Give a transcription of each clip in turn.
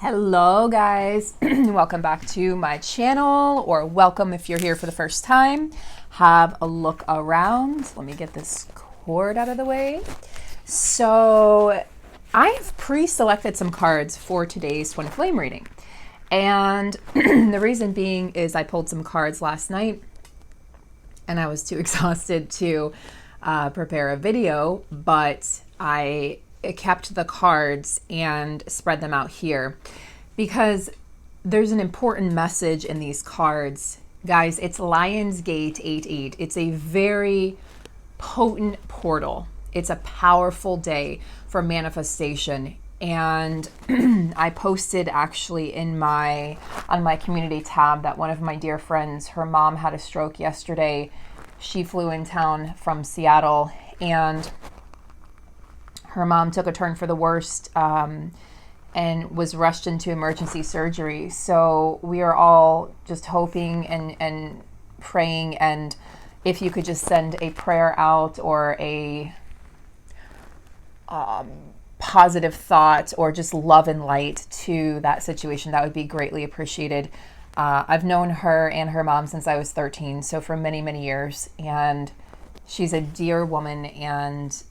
Hello guys, welcome back to my channel, or welcome if you're here for the first time. Have a look around. Let me get this cord out of the way. So I have pre-selected some cards for today's twin flame reading. And the reason being is I pulled some cards last night and I was too exhausted to prepare a video, but I kept the cards and spread them out here because there's an important message in these cards. Guys, it's Lionsgate 88. It's a very potent portal. It's a powerful day for manifestation. And I posted actually on my community tab that one of my dear friends, her mom had a stroke yesterday. She flew in town from Seattle and her mom took a turn for the worst and was rushed into emergency surgery. So we are all just hoping and praying, and if you could just send a prayer out or a positive thought or just love and light to that situation, that would be greatly appreciated. I've known her and her mom since I was 13, so for many, many years, and she's a dear woman, and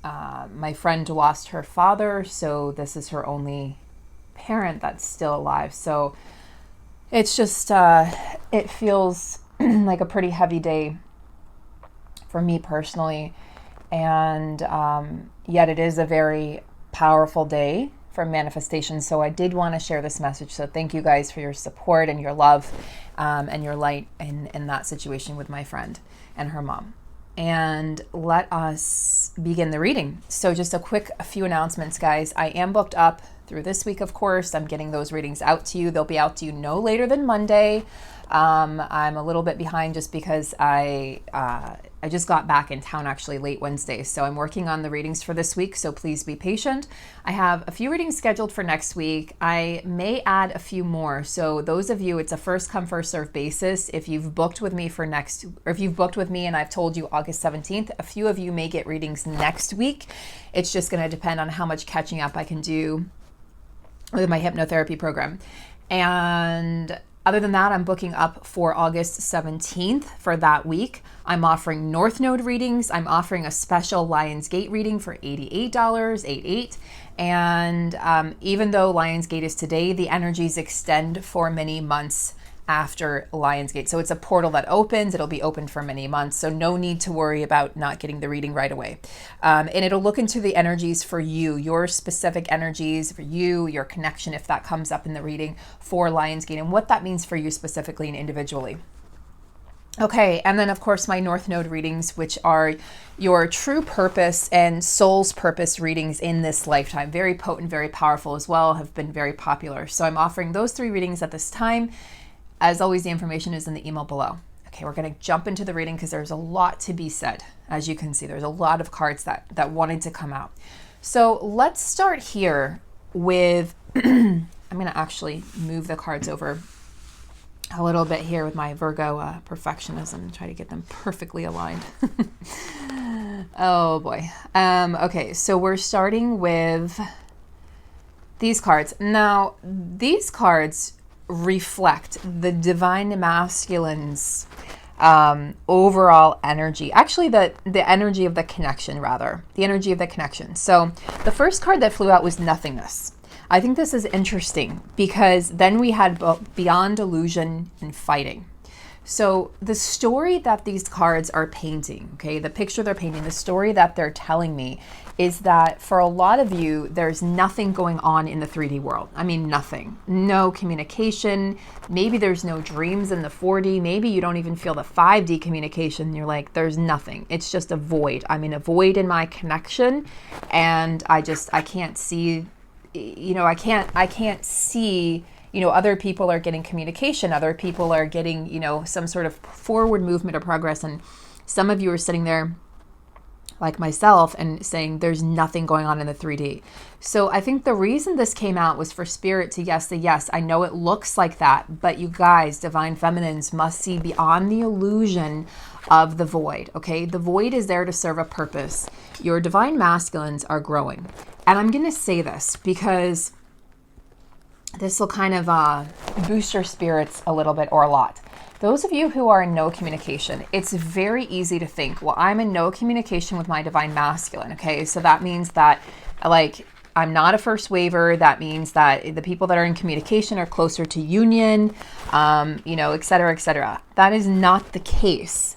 my friend lost her father, so this is her only parent that's still alive. So it's just, it feels like a pretty heavy day for me personally, and yet it is a very powerful day for manifestation. So I did want to share this message. So thank you guys for your support and your love and your light in that situation with my friend and her mom. And let us begin the reading. So just a few announcements, guys. I am booked up through this week, of course. I'm getting those readings out to you. They'll be out to you no later than Monday. I'm a little bit behind just because I just got back in town actually late Wednesday. So I'm working on the readings for this week, so please be patient. I have a few readings scheduled for next week. I may add a few more. So those of you, it's a first come, first serve basis. If you've booked with me and I've told you August 17th, a few of you may get readings next week. It's just going to depend on how much catching up I can do with my hypnotherapy program. And other than that, I'm booking up for August 17th for that week. I'm offering North Node readings. I'm offering a special Lionsgate reading for $88, $88. And even though Lionsgate is today, the energies extend for many months after Lionsgate. So it's a portal that opens. It'll be open for many months. So no need to worry about not getting the reading right away. And it'll look into the energies for you, your specific energies for you, your connection, if that comes up in the reading for Lionsgate, and what that means for you specifically and individually. Okay, and then of course my North Node readings, which are your true purpose and soul's purpose readings in this lifetime. Very potent, very powerful as well, have been very popular. So I'm offering those 3 readings at this time. As always, the information is in the email below. Okay, we're going to jump into the reading because there's a lot to be said. As you can see, there's a lot of cards that wanted to come out. So let's start here with, I'm going to actually move the cards over a little bit here with my Virgo perfectionism, try to get them perfectly aligned. Oh boy. Okay, so we're starting with these cards. Now, these cards reflect the divine masculine's overall energy. Actually, the energy of the connection, rather. The energy of the connection. So the first card that flew out was nothingness. I think this is interesting because then we had beyond illusion and fighting. So the story that these cards are painting, okay, the picture they're painting, the story that they're telling me is that for a lot of you, there's nothing going on in the 3D world. I mean, nothing. No communication. Maybe there's no dreams in the 4D. Maybe you don't even feel the 5D communication. You're like, there's nothing. It's just a void. I'm in a void in my connection, and I can't see, I can't see, other people are getting communication. Other people are getting, some sort of forward movement or progress. And some of you are sitting there like myself and saying there's nothing going on in the 3D. So I think the reason this came out was for spirit to say yes. I know it looks like that, but you guys, divine feminines, must see beyond the illusion of the void, okay? The void is there to serve a purpose. Your divine masculines are growing. And I'm going to say this because This will kind of boost your spirits a little bit or a lot. Those of you who are in no communication, it's very easy to think, well, I'm in no communication with my divine masculine. Okay, so that means that, like, I'm not a first waver. That means that the people that are in communication are closer to union, you know, et cetera, et cetera. That is not the case.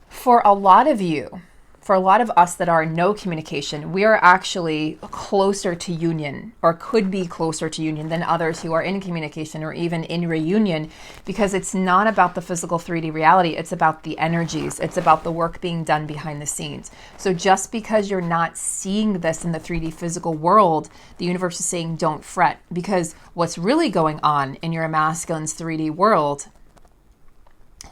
For a lot of you, for a lot of us that are in no communication, we are actually closer to union, or could be closer to union, than others who are in communication or even in reunion, because it's not about the physical 3D reality. It's about the energies. It's about the work being done behind the scenes. So just because you're not seeing this in the 3D physical world, the universe is saying don't fret, because what's really going on in your masculine's 3D world,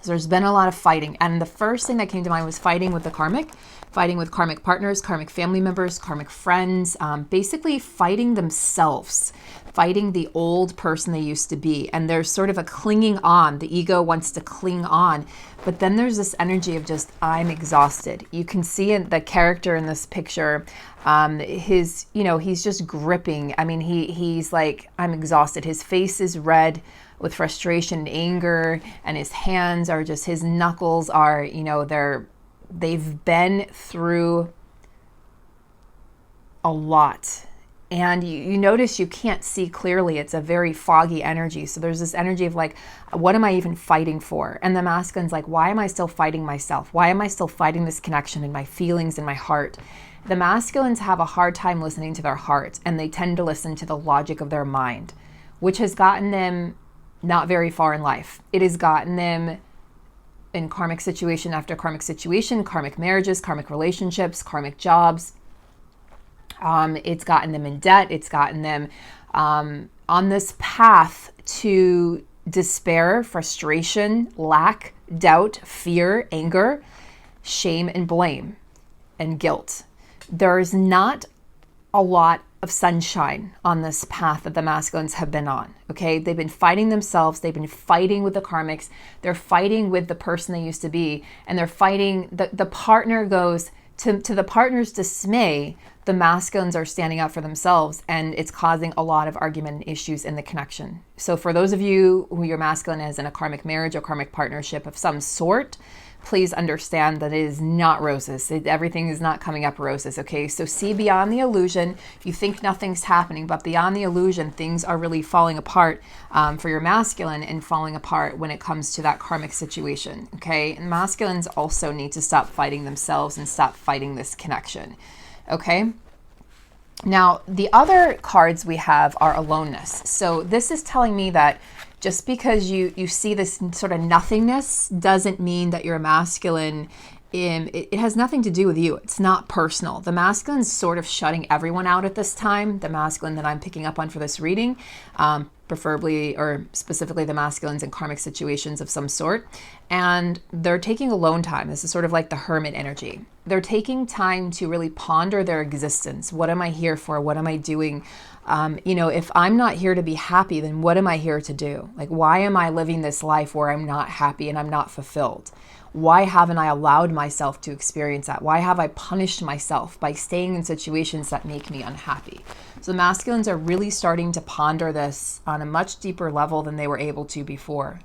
there's been a lot of fighting. And the first thing that came to mind was fighting with the karmic, fighting with karmic partners, karmic family members, karmic friends, basically fighting themselves, fighting the old person they used to be. And there's sort of a clinging on. The ego wants to cling on. But then there's this energy of just, I'm exhausted. You can see in the character in this picture, his, you know, he's just gripping. I mean, he's like, I'm exhausted. His face is red with frustration and anger, and his hands are just, his knuckles are, you know, they've been through a lot. And you notice you can't see clearly. It's a very foggy energy. So there's this energy of like, what am I even fighting for? And the masculine's like, why am I still fighting myself? Why am I still fighting this connection in my feelings and my heart? The masculines have a hard time listening to their heart, and they tend to listen to the logic of their mind, which has gotten them not very far in life. It has gotten them in karmic situation after karmic situation, karmic marriages, karmic relationships, karmic jobs. It's gotten them in debt. It's gotten them on this path to despair, frustration, lack, doubt, fear, anger, shame, and blame, and guilt. There's not a lot of sunshine on this path that the masculines have been on. Okay, they've been fighting themselves. They've been fighting with the karmics. They're fighting with the person they used to be, and they're fighting. The partner goes to the partner's dismay. The masculines are standing up for themselves, and it's causing a lot of argument and issues in the connection. So for those of you who your masculine is in a karmic marriage or karmic partnership of some sort, please understand that it is not roses. Everything is not coming up roses, okay? So see beyond the illusion. You think nothing's happening, but beyond the illusion, things are really falling apart for your masculine, and falling apart when it comes to that karmic situation, okay? And masculines also need to stop fighting themselves and stop fighting this connection, okay? Now, the other cards we have are aloneness. So this is telling me that just because you see this sort of nothingness doesn't mean that you're a masculine. It has nothing to do with you. It's not personal. The masculine's sort of shutting everyone out at this time. The masculine that I'm picking up on for this reading, preferably or specifically the masculines in karmic situations of some sort. And they're taking alone time. This is sort of like the hermit energy. They're taking time to really ponder their existence. What am I here for? What am I doing? You know, if I'm not here to be happy, then what am I here to do? Like, why am I living this life where I'm not happy and I'm not fulfilled? Why haven't I allowed myself to experience that? Why have I punished myself by staying in situations that make me unhappy? So the masculines are really starting to ponder this on a much deeper level than they were able to before.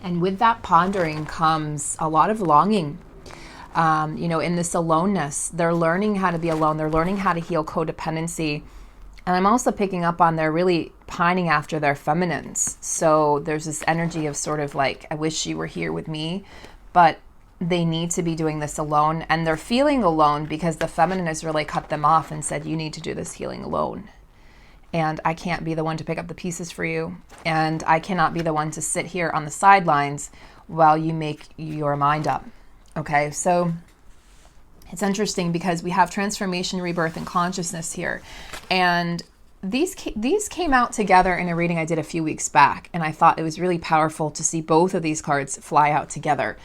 And with that pondering comes a lot of longing. You know, in this aloneness, they're learning how to be alone. They're learning how to heal codependency. And I'm also picking up on they're really pining after their feminines. So there's this energy of sort of like, I wish you were here with me, but they need to be doing this alone. And they're feeling alone because the feminine has really cut them off and said, you need to do this healing alone. And I can't be the one to pick up the pieces for you. And I cannot be the one to sit here on the sidelines while you make your mind up. Okay, so it's interesting because we have transformation, rebirth, and consciousness here. And these came out together in a reading I did a few weeks back. And I thought it was really powerful to see both of these cards fly out together.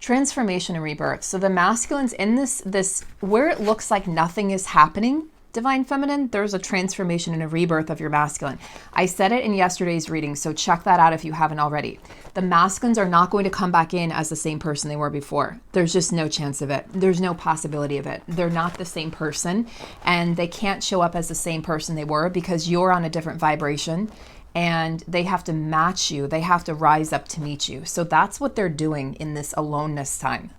Transformation and rebirth. So the masculines in this where it looks like nothing is happening, Divine Feminine, there's a transformation and a rebirth of your masculine. I said it in yesterday's reading, so check that out if you haven't already. The masculines are not going to come back in as the same person they were before. There's just no chance of it. There's no possibility of it. They're not the same person, and they can't show up as the same person they were because you're on a different vibration, and they have to match you. They have to rise up to meet you. So that's what they're doing in this aloneness time.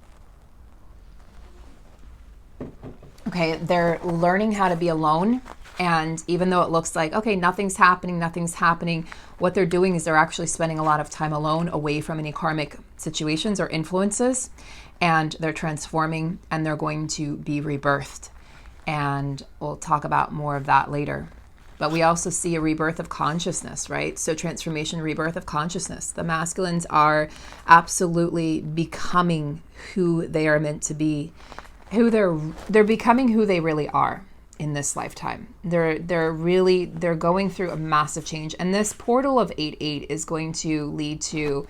Okay, they're learning how to be alone. And even though it looks like, okay, nothing's happening, what they're doing is they're actually spending a lot of time alone, away from any karmic situations or influences. And they're transforming, and they're going to be rebirthed. And we'll talk about more of that later. But we also see a rebirth of consciousness, right? So transformation, rebirth of consciousness. The masculines are absolutely becoming who they are meant to be. They're becoming who they really are in this lifetime. They're going through a massive change. And this portal of 8-8 is going to lead to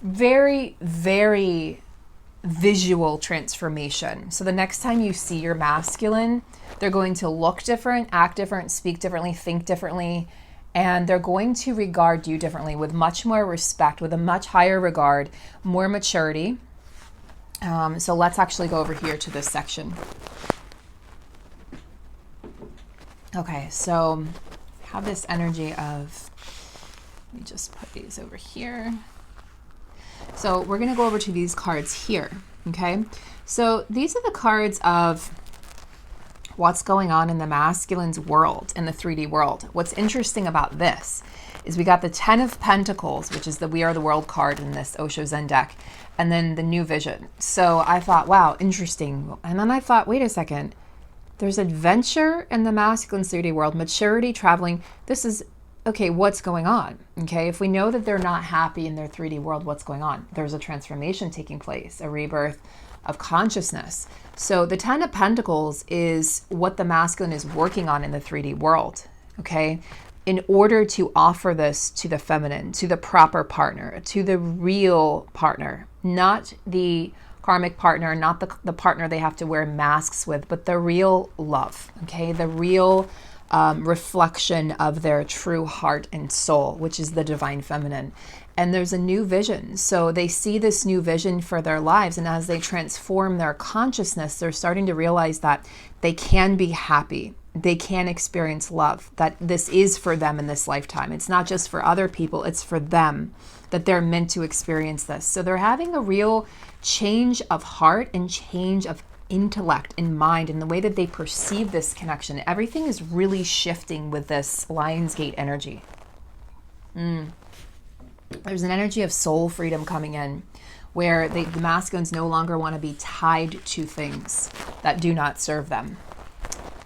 very, very visual transformation. So the next time you see your masculine, they're going to look different, act different, speak differently, think differently, and they're going to regard you differently, with much more respect, with a much higher regard, more maturity. So let's actually go over here to this section. Okay, so have this energy of, let me just put these over here. So we're going to go over to these cards here, okay? So these are the cards of what's going on in the masculine's world, in the 3D world. What's interesting about this is we got the 10 of Pentacles, which is the We Are the World card in this Osho Zen deck, and then the New Vision. So I thought, wow, interesting. And then I thought, wait a second, there's adventure in the masculine 3D world, maturity, traveling. This is, okay, what's going on? Okay, if we know that they're not happy in their 3D world, what's going on? There's a transformation taking place, a rebirth of consciousness. So the 10 of Pentacles is what the masculine is working on in the 3D world, okay? In order to offer this to the feminine, to the proper partner, to the real partner, not the karmic partner, not the partner they have to wear masks with, but the real love, okay? The real reflection of their true heart and soul, which is the divine feminine. And there's a new vision. So they see this new vision for their lives. And as they transform their consciousness, they're starting to realize that they can be happy. They can experience love, that this is for them in this lifetime. It's not just for other people, it's for them, that they're meant to experience this. So they're having a real change of heart and change of intellect and mind and the way that they perceive this connection. Everything is really shifting with this Lionsgate energy. There's an energy of soul freedom coming in, where the masculines no longer want to be tied to things that do not serve them.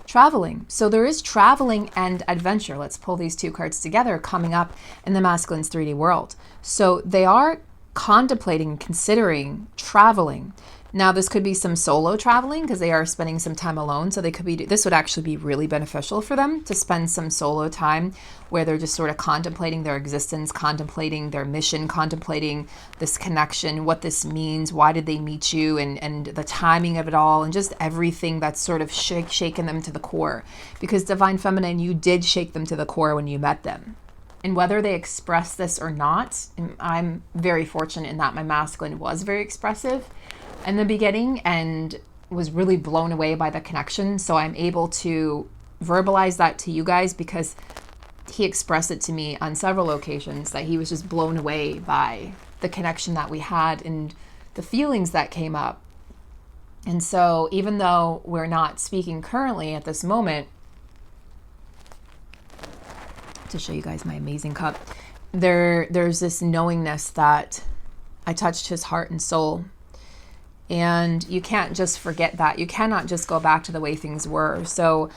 Traveling. So there is traveling and adventure. Let's pull these two cards together coming up in the masculine's 3D world. So they are contemplating, considering traveling. Now, this could be some solo traveling because they are spending some time alone. So they could be, this would actually be really beneficial for them to spend some solo time where they're just sort of contemplating their existence, contemplating their mission, contemplating this connection, what this means, why did they meet you, and the timing of it all, and just everything that's sort of shaken them to the core. Because Divine Feminine, you did shake them to the core when you met them. And whether they express this or not, I'm very fortunate in that my masculine was very expressive in the beginning and was really blown away by the connection. So I'm able to verbalize that to you guys because he expressed it to me on several occasions that he was just blown away by the connection that we had and the feelings that came up. And so even though we're not speaking currently at this moment, to show you guys my amazing cup, there's this knowingness that I touched his heart and soul. And you can't just forget that. You cannot just go back to the way things were. So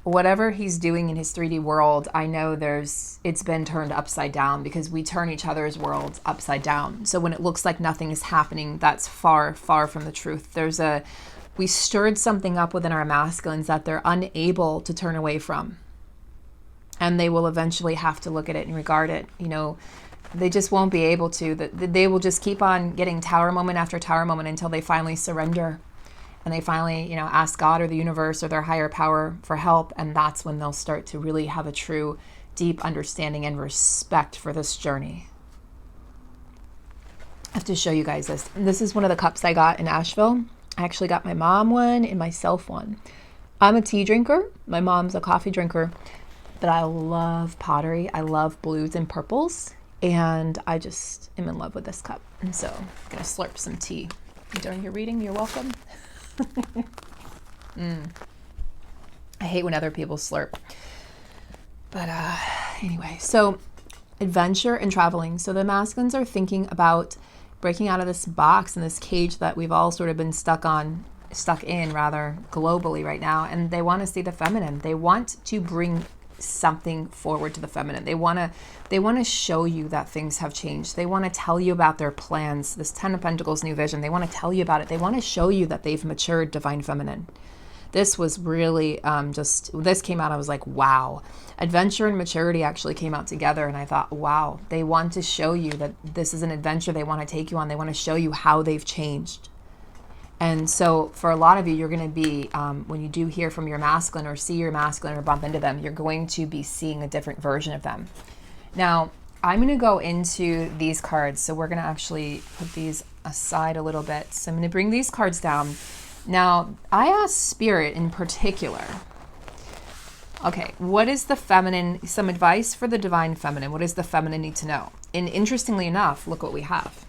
whatever he's doing in his 3D world, I know it's been turned upside down because we turn each other's worlds upside down. So when it looks like nothing is happening, that's far, far from the truth. We stirred something up within our masculines that they're unable to turn away from. And they will eventually have to look at it and regard it, they just won't be able to. They will just keep on getting tower moment after tower moment until they finally surrender and they finally, ask God or the universe or their higher power for help. And that's when they'll start to really have a true, deep understanding and respect for this journey. I have to show you guys this. This is one of the cups I got in Asheville. I actually got my mom one and myself one. I'm a tea drinker. My mom's a coffee drinker. But I love pottery. I love blues and purples. And I just am in love with this cup. And so I'm going to slurp some tea. During your reading, you're welcome. I hate when other people slurp. But anyway, so adventure and traveling. So the masculines are thinking about breaking out of this box and this cage that we've all sort of been stuck in globally right now. And they want to see the feminine. They want to bring something forward to the feminine. They want to show you that things have changed. They want to tell you about their plans. This 10 of Pentacles new vision. They want to tell you about it. They want to show you that they've matured, divine feminine. This was really this came out, I was like, wow. Adventure and maturity actually came out together, and I thought, wow, they want to show you that this is an adventure they want to take you on. They want to show you how they've changed. And so for a lot of you, you're going to be, when you do hear from your masculine or see your masculine or bump into them, you're going to be seeing a different version of them. Now, I'm going to go into these cards. So we're going to actually put these aside a little bit. So I'm going to bring these cards down. Now, I asked Spirit in particular, okay, what is the feminine, some advice for the divine feminine? What does the feminine need to know? And interestingly enough, look what we have.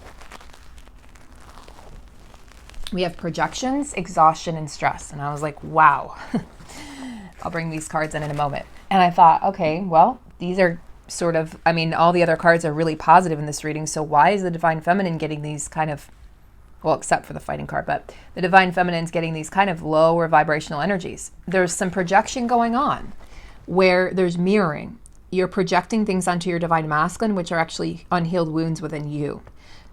We have projections, exhaustion, and stress. And I was like, wow. I'll bring these cards in a moment. And I thought, okay, well, these are sort of, all the other cards are really positive in this reading. So why is the divine feminine getting these kind of, well, except for the fighting card, but the divine feminine's getting these kind of lower vibrational energies. There's some projection going on where there's mirroring. You're projecting things onto your divine masculine, which are actually unhealed wounds within you.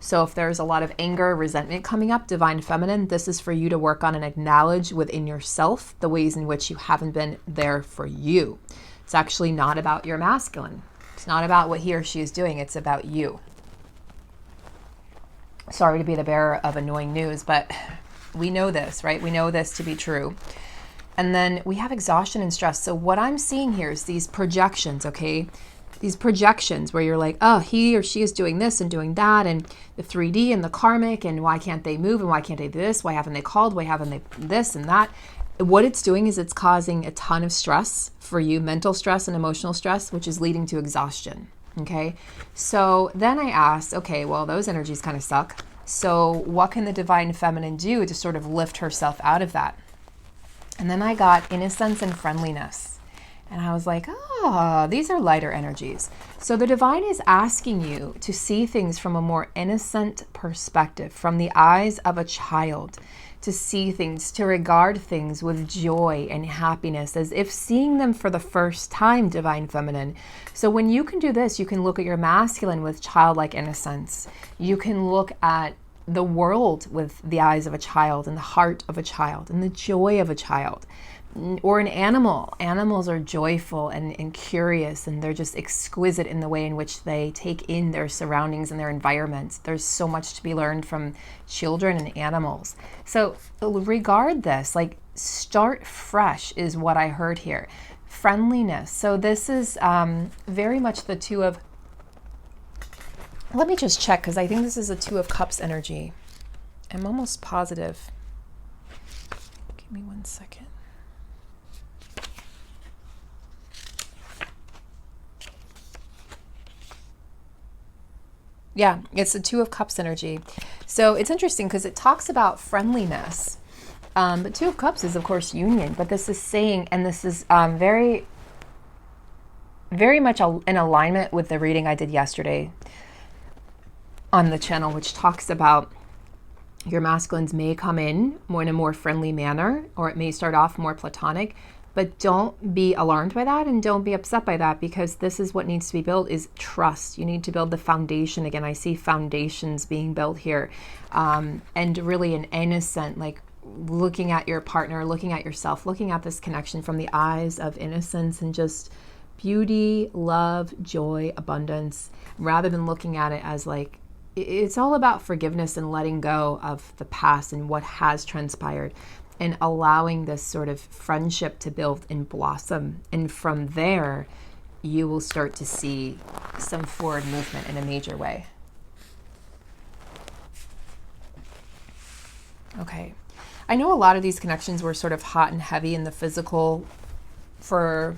So if there's a lot of anger, resentment coming up, divine feminine, this is for you to work on and acknowledge within yourself the ways in which you haven't been there for you. It's actually not about your masculine. It's not about what he or she is doing. It's about you. Sorry to be the bearer of annoying news, but we know this, right? We know this to be true. And then we have exhaustion and stress. So what I'm seeing here is these projections, okay? These projections where you're like, oh, he or she is doing this and doing that, and the 3D and the karmic, and why can't they move, and why can't they do this? Why haven't they called? Why haven't they this and that? What it's doing is it's causing a ton of stress for you, mental stress and emotional stress, which is leading to exhaustion. Okay, so then I asked, okay, well, those energies kind of suck. So what can the divine feminine do to sort of lift herself out of that? And then I got innocence and friendliness. And I was like, oh, these are lighter energies. So the divine is asking you to see things from a more innocent perspective, from the eyes of a child, to see things, to regard things with joy and happiness, as if seeing them for the first time, divine feminine. So when you can do this, you can look at your masculine with childlike innocence. You can look at the world with the eyes of a child and the heart of a child and the joy of a child. Or an animal. Animals are joyful and curious, and they're just exquisite in the way in which they take in their surroundings and their environments. There's so much to be learned from children and animals. So regard this, like start fresh is what I heard here. Friendliness. So this is very much the Two of, let me just check because I think this is a Two of Cups energy. I'm almost positive. Give me 1 second. Yeah, it's the Two of Cups energy. So it's interesting because it talks about friendliness. But Two of Cups is, of course, union. But this is saying, and this is very, very much in alignment with the reading I did yesterday on the channel, which talks about your masculines may come in a more friendly manner, or it may start off more platonic. But don't be alarmed by that and don't be upset by that, because this is what needs to be built is trust. You need to build the foundation. Again, I see foundations being built here. And really an innocent, like looking at your partner, looking at yourself, looking at this connection from the eyes of innocence and just beauty, love, joy, abundance, rather than looking at it as like, it's all about forgiveness and letting go of the past and what has transpired. and allowing this sort of friendship to build and blossom. And from there, you will start to see some forward movement in a major way. Okay. I know a lot of these connections were sort of hot and heavy in the physical for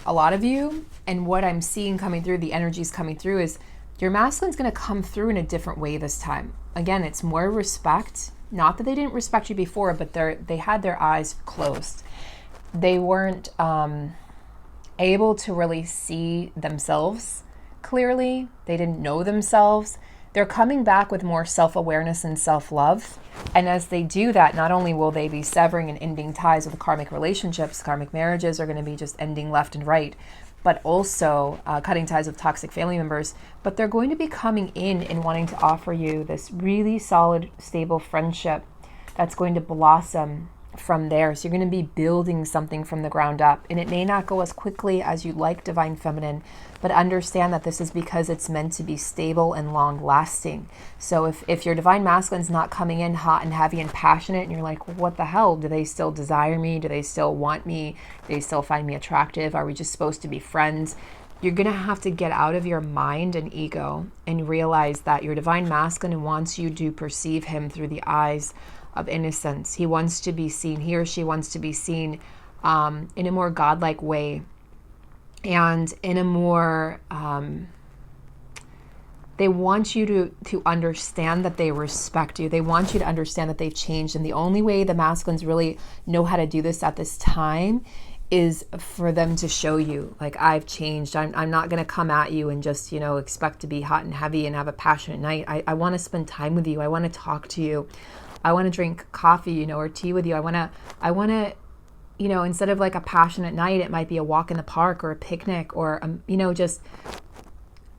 a lot of you. And what I'm seeing coming through, the energies coming through, is your masculine's going to come through in a different way this time. Again, it's more respect. Not that they didn't respect you before, but they had their eyes closed. They weren't able to really see themselves clearly. They didn't know themselves. They're coming back with more self-awareness and self-love. And as they do that, not only will they be severing and ending ties with karmic relationships, karmic marriages are going to be just ending left and right, but also cutting ties with toxic family members. But they're going to be coming in and wanting to offer you this really solid, stable friendship that's going to blossom from there. So you're going to be building something from the ground up. And it may not go as quickly as you like, Divine Feminine, but understand that this is because it's meant to be stable and long lasting. So if your Divine Masculine's not coming in hot and heavy and passionate, and you're like, what the hell? Do they still desire me? Do they still want me? Do they still find me attractive? Are we just supposed to be friends? You're going to have to get out of your mind and ego and realize that your Divine Masculine wants you to perceive him through the eyes of innocence. He wants to be seen, he or she wants to be seen in a more godlike way, and in a more, they want you to understand that they respect you. They want you to understand that they've changed. And the only way the masculines really know how to do this at this time is for them to show you, like, I've changed. I'm not going to come at you and just, expect to be hot and heavy and have a passionate night. I want to spend time with you. I want to talk to you. I want to drink coffee, or tea with you. I want to, instead of like a passionate night, it might be a walk in the park or a picnic or,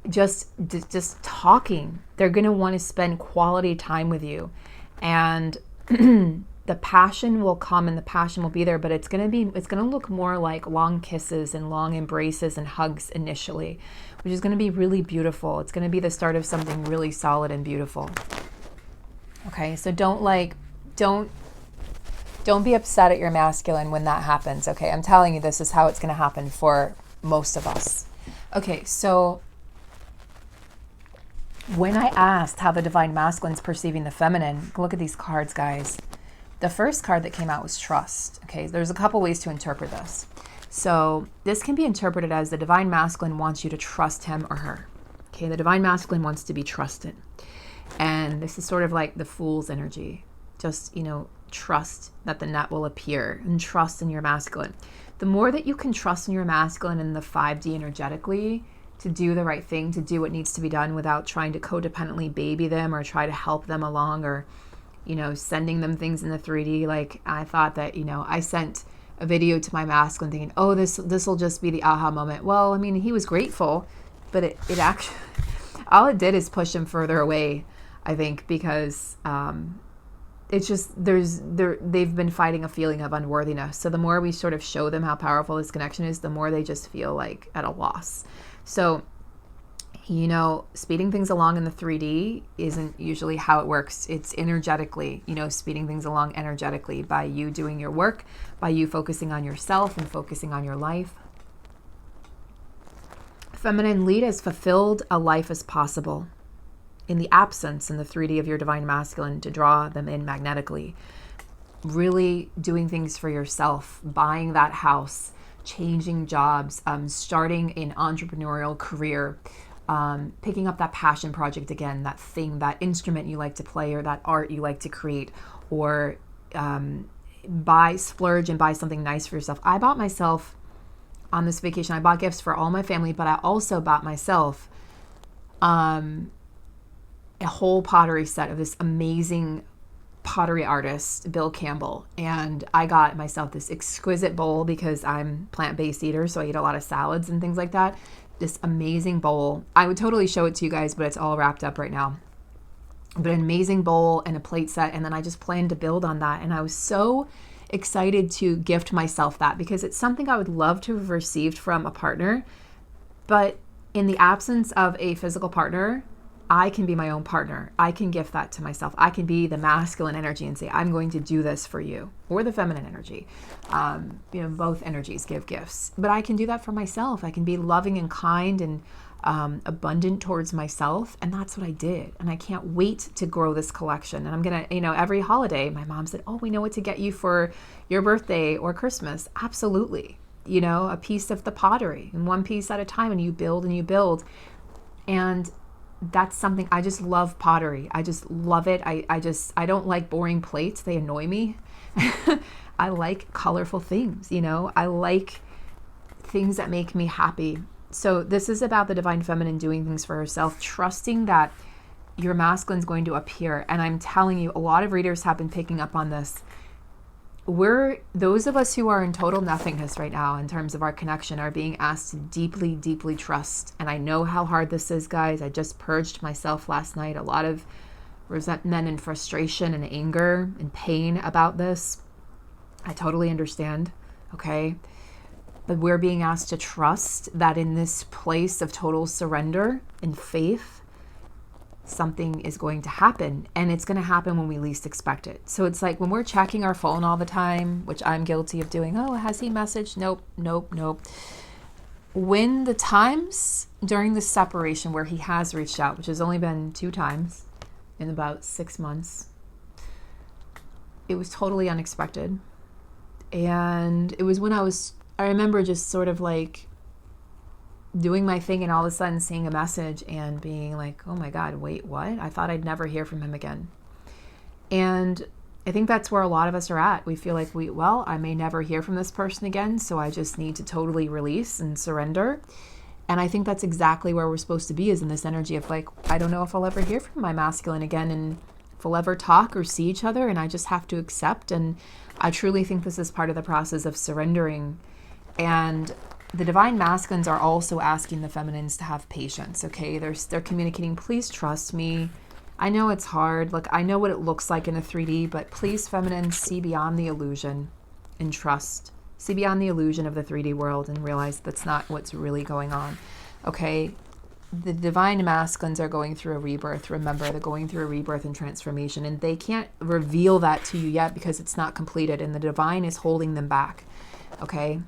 just talking. They're going to want to spend quality time with you. And the passion will come and the passion will be there, but it's going to look more like long kisses and long embraces and hugs initially, which is going to be really beautiful. It's going to be the start of something really solid and beautiful. Okay, so don't be upset at your masculine when that happens. Okay, I'm telling you, this is how it's going to happen for most of us. Okay, so when I asked how the Divine Masculine's perceiving the feminine, look at these cards, guys. The first card that came out was trust. Okay, there's a couple ways to interpret this. So this can be interpreted as the Divine Masculine wants you to trust him or her. Okay, the Divine Masculine wants to be trusted. And this is sort of like the Fool's energy. Just, trust that the net will appear and trust in your masculine. The more that you can trust in your masculine in the 5D energetically to do the right thing, to do what needs to be done without trying to codependently baby them or try to help them along or, sending them things in the 3D. Like I thought that, I sent a video to my masculine thinking, oh, this will just be the aha moment. Well, I mean, he was grateful, but it actually, all it did is push him further away, I think, because it's just they've been fighting a feeling of unworthiness. So the more we sort of show them how powerful this connection is, the more they just feel like at a loss. So, speeding things along in the 3D isn't usually how it works. It's energetically, speeding things along energetically by you doing your work, by you focusing on yourself and focusing on your life. Feminine lead as fulfilled a life as possible in the absence in the 3D of your Divine Masculine to draw them in magnetically. Really doing things for yourself, buying that house, changing jobs, starting an entrepreneurial career, picking up that passion project again, that thing, that instrument you like to play or that art you like to create, or splurge and buy something nice for yourself. I bought myself on this vacation, I bought gifts for all my family, but I also bought myself a whole pottery set of this amazing pottery artist, Bill Campbell. And I got myself this exquisite bowl because I'm plant-based eater, so I eat a lot of salads and things like that. This amazing bowl. I would totally show it to you guys, but it's all wrapped up right now. But an amazing bowl and a plate set, and then I just planned to build on that. And I was so excited to gift myself that because it's something I would love to have received from a partner. But in the absence of a physical partner, I can be my own partner. I can gift that to myself. I can be the masculine energy and say, I'm going to do this for you, or the feminine energy. Both energies give gifts, but I can do that for myself. I can be loving and kind and abundant towards myself. And that's what I did. And I can't wait to grow this collection. And I'm going to, every holiday, my mom said, oh, we know what to get you for your birthday or Christmas. Absolutely. A piece of the pottery, and one piece at a time, and you build and you build. And that's something, I just love pottery. I just love it. I don't like boring plates. They annoy me. I like colorful things, I like things that make me happy. So this is about the divine feminine doing things for herself, trusting that your masculine is going to appear. And I'm telling you, a lot of readers have been picking up on this. Those of us who are in total nothingness right now in terms of our connection are being asked to deeply, deeply trust. And I know how hard this is, guys. I just purged myself last night. A lot of resentment and frustration and anger and pain about this. I totally understand. Okay. But we're being asked to trust that in this place of total surrender and faith, something is going to happen, and it's going to happen when we least expect it. So it's like when we're checking our phone all the time, which I'm guilty of doing. Oh, has he messaged? Nope. When the times during the separation where he has reached out, which has only been 2 times in about 6 months, it was totally unexpected. And it was when I remember just sort of like doing my thing and all of a sudden seeing a message and being like, oh my God, wait, what? I thought I'd never hear from him again. And I think that's where a lot of us are at. We feel like I may never hear from this person again, so I just need to totally release and surrender. And I think that's exactly where we're supposed to be, is in this energy of like, I don't know if I'll ever hear from my masculine again, and if we'll ever talk or see each other, and I just have to accept. And I truly think this is part of the process of surrendering. And the divine masculines are also asking the feminines to have patience, okay? They're communicating, please trust me. I know it's hard. Look, I know what it looks like in the 3D, but please, feminines, see beyond the illusion and trust. See beyond the illusion of the 3D world and realize that's not what's really going on, okay? The divine masculines are going through a rebirth. Remember, they're going through a rebirth and transformation, and they can't reveal that to you yet because it's not completed, and the divine is holding them back, okay?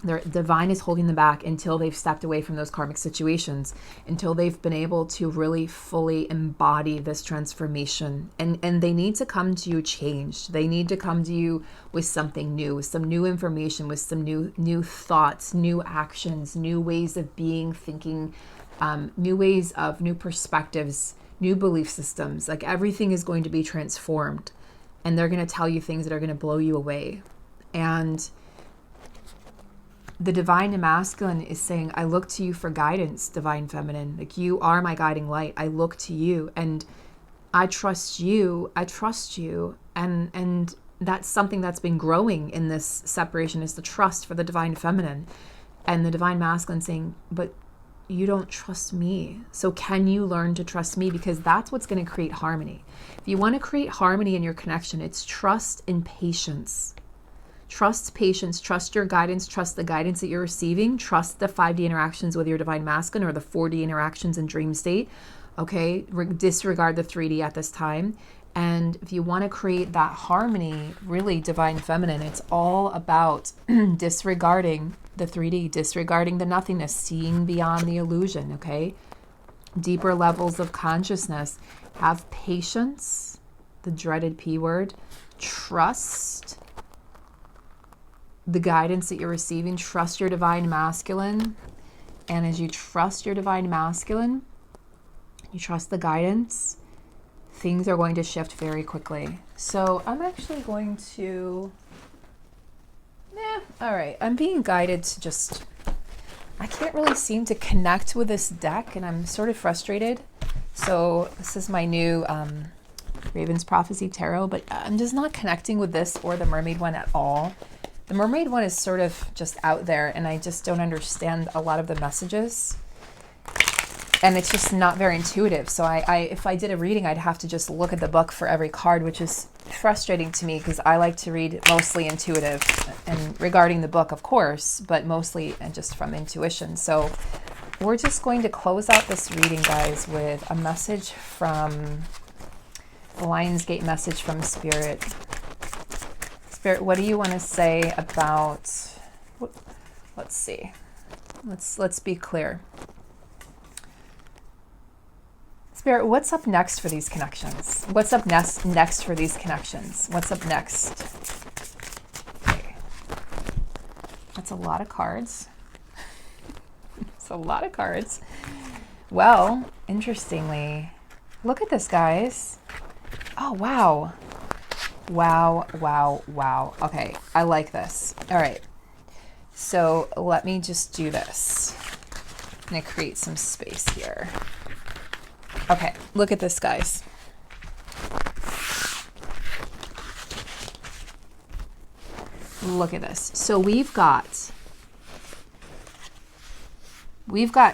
The divine is holding them back until they've stepped away from those karmic situations, until they've been able to really fully embody this transformation. And they need to come to you changed. They need to come to you with something new, with some new information, with some new thoughts, new actions, new ways of being, thinking, new perspectives, new belief systems. Like everything is going to be transformed, and they're going to tell you things that are going to blow you away. And the divine masculine is saying, I look to you for guidance, divine feminine. Like, you are my guiding light. I look to you and I trust you. I trust you. And that's something that's been growing in this separation, is the trust for the divine feminine. And the divine masculine saying, but you don't trust me. So can you learn to trust me? Because that's what's going to create harmony. If you want to create harmony in your connection, it's trust and patience. Trust, patience, trust your guidance, trust the guidance that you're receiving, trust the 5D interactions with your divine masculine, or the 4D interactions in dream state, okay? Disregard the 3D at this time. And if you want to create that harmony, really divine feminine, it's all about disregarding the 3D, disregarding the nothingness, seeing beyond the illusion, okay? Deeper levels of consciousness. Have patience, the dreaded P word, trust the guidance that you're receiving, trust your divine masculine. And as you trust your divine masculine, you trust the guidance, things are going to shift very quickly. So I'm actually going to, all right, I'm being guided to just, I can't really seem to connect with this deck, and I'm sort of frustrated. So this is my new Raven's Prophecy Tarot, but I'm just not connecting with this or the Mermaid one at all. The Mermaid one is sort of just out there, and I just don't understand a lot of the messages. And it's just not very intuitive. So if I did a reading, I'd have to just look at the book for every card, which is frustrating to me because I like to read mostly intuitive, and regarding the book, of course, but mostly just from intuition. So we're just going to close out this reading, guys, with a message from the Lionsgate message from Spirit. Spirit, what do you want to say about, let's see. Let's be clear. Spirit, what's up next for these connections? What's up next for these connections? What's up next? Okay. That's a lot of cards. It's a lot of cards. Well, interestingly, look at this, guys. Oh, wow. Wow, wow, wow. Okay, I like this. All right. So let me just do this. I'm going to create some space here. Okay, look at this, guys. Look at this. So we've got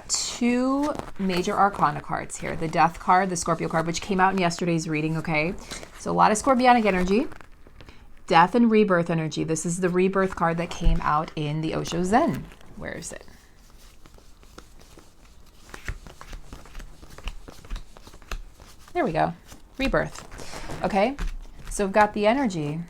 two major arcana cards here. The Death card, the Scorpio card, which came out in yesterday's reading, okay? So a lot of Scorpionic energy. Death and Rebirth energy. This is the Rebirth card that came out in the Osho Zen. Where is it? There we go. Rebirth. Okay, so we've got the energy.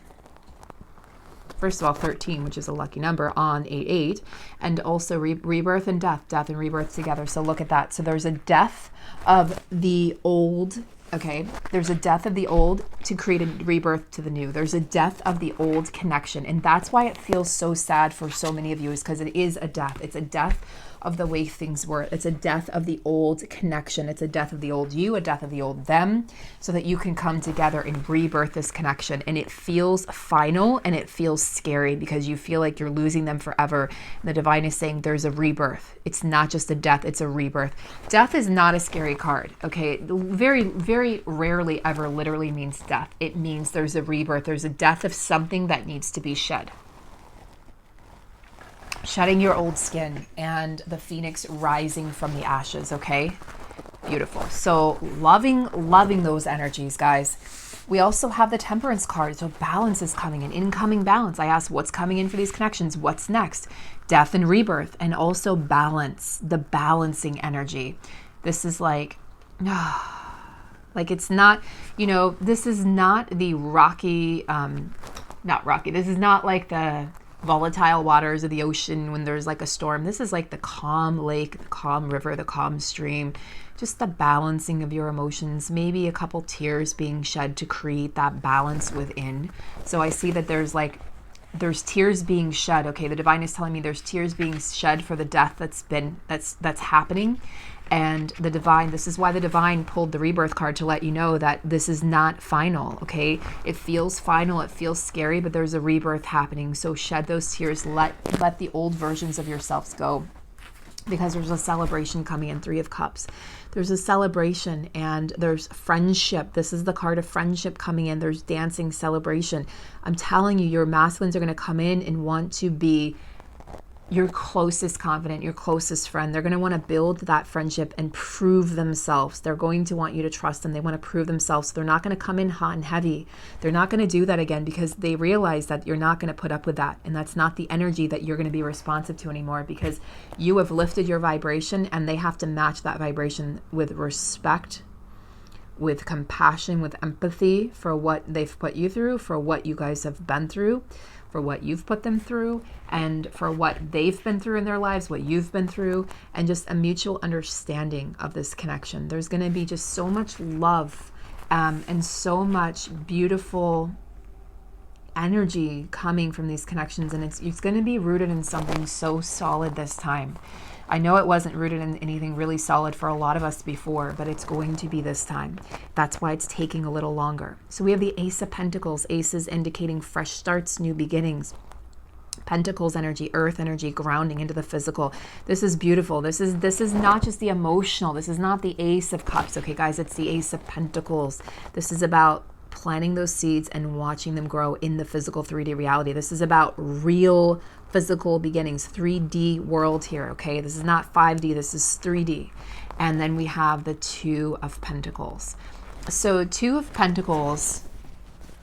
First of all, 13, which is a lucky number on 8/8, and also rebirth and death and rebirth together. So look at that. So there's a death of the old. Okay, there's a death of the old to create a rebirth to the new. There's a death of the old connection. And that's why it feels so sad for so many of you, is because it is a death. It's a death of the way things were. It's a death of the old connection. It's a death of the old you, a death of the old them, so that you can come together and rebirth this connection. And it feels final and it feels scary because you feel like you're losing them forever. And the divine is saying there's a rebirth. It's not just a death, it's a rebirth. Death is not a scary card, okay? Very, very rarely ever literally means death. It means there's a rebirth. There's a death of something that needs to be shed. Shedding your old skin and the phoenix rising from the ashes, okay? Beautiful. So loving those energies, guys. We also have the Temperance card. So balance is coming in, incoming balance. I asked what's coming in for these connections. What's next? Death and rebirth, and also balance, the balancing energy. This is like it's not, this is not the rocky, this is not like the volatile waters of the ocean when there's like a storm. This is like the calm lake, the calm river, the calm stream, just the balancing of your emotions, maybe a couple tears being shed to create that balance within. So I see that there's tears being shed. Okay, the divine is telling me there's tears being shed for the death that's happening. And the divine, this is why the divine pulled the rebirth card, to let you know that this is not final, okay? It feels final, it feels scary, but there's a rebirth happening. So shed those tears, let the old versions of yourselves go, because there's a celebration coming in. 3 of Cups. There's a celebration and there's friendship. This is the card of friendship coming in. There's dancing, celebration. I'm telling you, your masculines are going to come in and want to be your closest confidant, your closest friend. They're going to want to build that friendship and prove themselves. They're going to want you to trust them. They want to prove themselves. So they're not going to come in hot and heavy. They're not going to do that again, because they realize that you're not going to put up with that. And that's not the energy that you're going to be responsive to anymore, because you have lifted your vibration and they have to match that vibration with respect, with compassion, with empathy for what they've put you through, for what you guys have been through, for what you've put them through, and for what they've been through in their lives, what you've been through, and just a mutual understanding of this connection. There's going to be just so much love and so much beautiful energy coming from these connections, and it's going to be rooted in something so solid this time. I know it wasn't rooted in anything really solid for a lot of us before, but it's going to be this time. That's why it's taking a little longer. So we have the Ace of Pentacles. Aces indicating fresh starts, new beginnings. Pentacles energy, earth energy, grounding into the physical. This is beautiful. This is not just the emotional. This is not the Ace of Cups. Okay, guys, it's the Ace of Pentacles. This is about planting those seeds and watching them grow in the physical 3D reality. This is about real physical beginnings, 3D world here, okay? This is not 5D, this is 3D. And then we have the Two of Pentacles. So Two of Pentacles,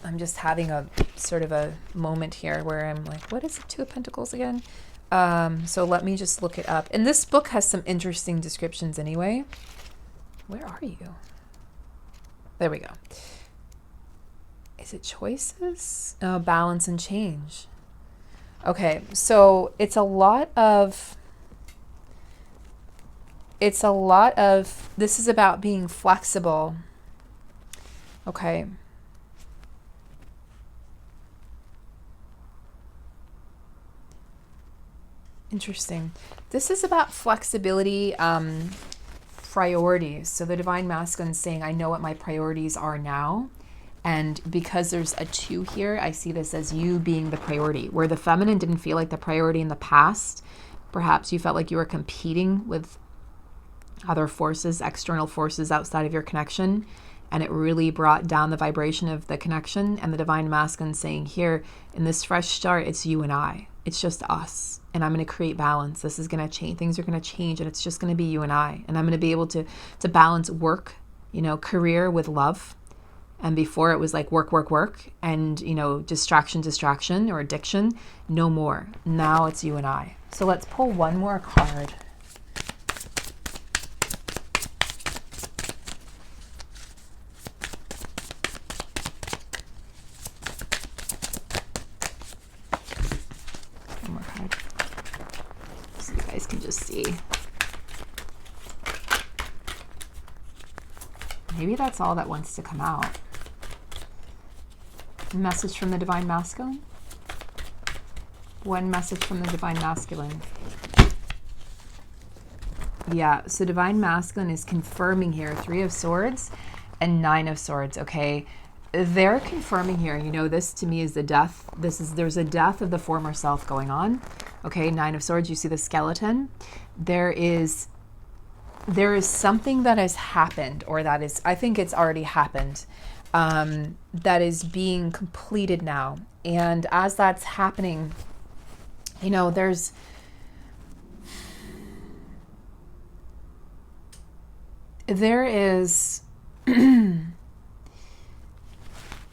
I'm just having a sort of a moment here where I'm like, what is the Two of Pentacles again? So let me just look it up. And this book has some interesting descriptions anyway. Where are you? There we go. Is it choices? Oh, balance and change. Okay, so it's a lot of, this is about being flexible. Okay. Interesting. This is about flexibility, priorities. So the divine masculine is saying, I know what my priorities are now. And because there's a 2 here, I see this as you being the priority. Where the feminine didn't feel like the priority in the past, perhaps you felt like you were competing with other forces, external forces outside of your connection, and it really brought down the vibration of the connection. And the divine masculine saying here, in this fresh start, it's you and I. It's just us. And I'm going to create balance. This is going to change. Things are going to change, and it's just going to be you and I. And I'm going to be able to balance work, career with love. And before it was like work, work, work, and, distraction or addiction. No more. Now it's you and I. So let's pull one more card. One more card. So you guys can just see. Maybe that's all that wants to come out. Message from the divine masculine. One message from the divine masculine. Yeah, so divine masculine is confirming here 3 of swords and 9 of swords. Okay, they're confirming here. This to me is the death. There's a death of the former self going on. Okay, 9 of swords. You see the skeleton. There is something that has happened, or that is, I think it's already happened, that is being completed now. And as that's happening, there's there is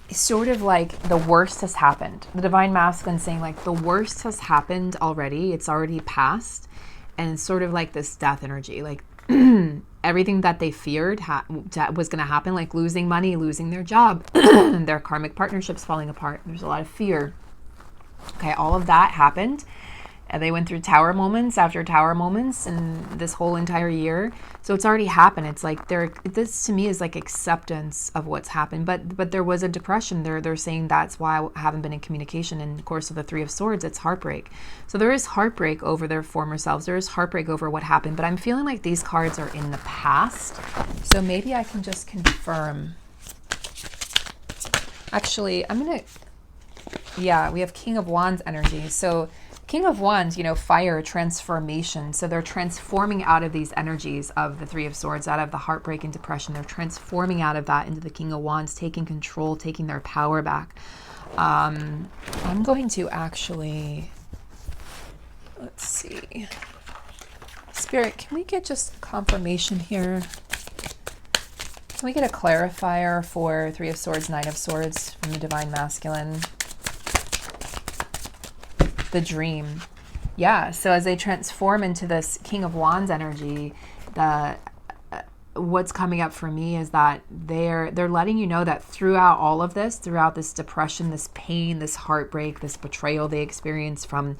sort of like the worst has happened. The divine masculine saying like the worst has happened already. It's already passed. And it's sort of like this death energy, like everything that they feared was going to happen, like losing money, losing their job, their karmic partnerships falling apart. There's a lot of fear. Okay, all of that happened. And they went through tower moments after tower moments and this whole entire year. So it's already happened. It's like this to me is like acceptance of what's happened. But there was a depression. They're saying that's why I haven't been in communication. And of course, with the 3 of swords, it's heartbreak. So there is heartbreak over their former selves. There is heartbreak over what happened. But I'm feeling like these cards are in the past. So maybe I can just confirm. Actually, yeah, we have King of Wands energy. So King of Wands, fire, transformation. So they're transforming out of these energies of the 3 of swords, out of the heartbreak and depression. They're transforming out of that into the King of Wands, taking control, taking their power back. I'm going to actually, let's see. Spirit, can we get just confirmation here? Can we get a clarifier for 3 of swords, 9 of swords from the divine masculine? The dream. Yeah, so as they transform into this King of Wands energy, what's coming up for me is that they're letting you know that throughout all of this, throughout this depression, this pain, this heartbreak, this betrayal they experience from,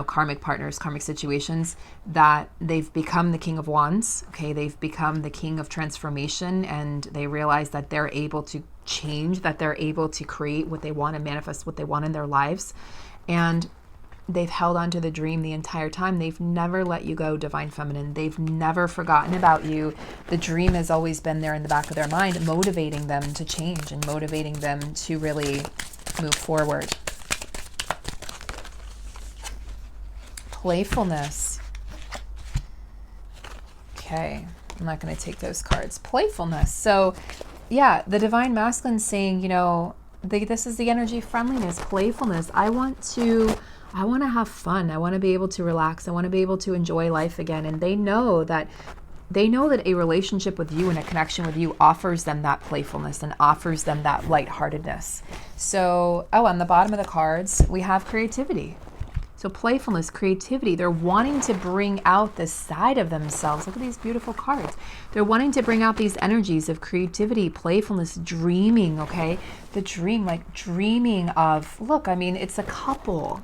karmic partners, karmic situations, that they've become the King of Wands. Okay, they've become the King of transformation, and they realize that they're able to change, that they're able to create what they want and manifest what they want in their lives. And they've held on to the dream the entire time. They've never let you go, divine feminine. They've never forgotten about you. The dream has always been there in the back of their mind, motivating them to change and motivating them to really move forward. Playfulness. Okay, I'm not going to take those cards. Playfulness. So, yeah, the divine masculine saying, this is the energy of friendliness, playfulness. I want to have fun. I want to be able to relax. I want to be able to enjoy life again. And they know that a relationship with you and a connection with you offers them that playfulness and offers them that lightheartedness. So, on the bottom of the cards, we have creativity. So playfulness, creativity, they're wanting to bring out this side of themselves. Look at these beautiful cards. They're wanting to bring out these energies of creativity, playfulness, dreaming, okay? The dream, like dreaming of, look, I mean, it's a couple.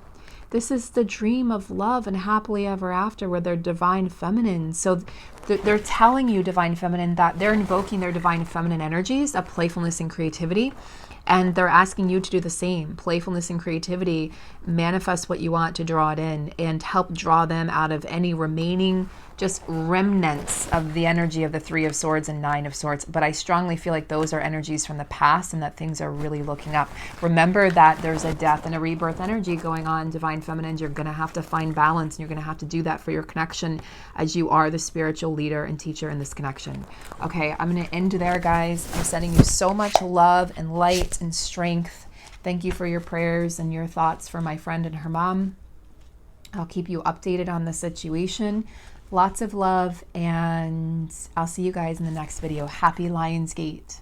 This is the dream of love and happily ever after where they're divine feminine. So they're telling you, divine feminine, that they're invoking their divine feminine energies of playfulness and creativity. And they're asking you to do the same. Playfulness and creativity, manifest what you want to draw it in and help draw them out of any remaining just remnants of the energy of the Three of Swords and Nine of Swords. But I strongly feel like those are energies from the past and that things are really looking up. Remember that there's a death and a rebirth energy going on, divine feminines. You're going to have to find balance, and you're going to have to do that for your connection as you are the spiritual leader and teacher in this connection. Okay, I'm going to end there, guys. I'm sending you so much love and light and strength. Thank you for your prayers and your thoughts for my friend and her mom. I'll keep you updated on the situation. Lots of love, and I'll see you guys in the next video. Happy Lionsgate.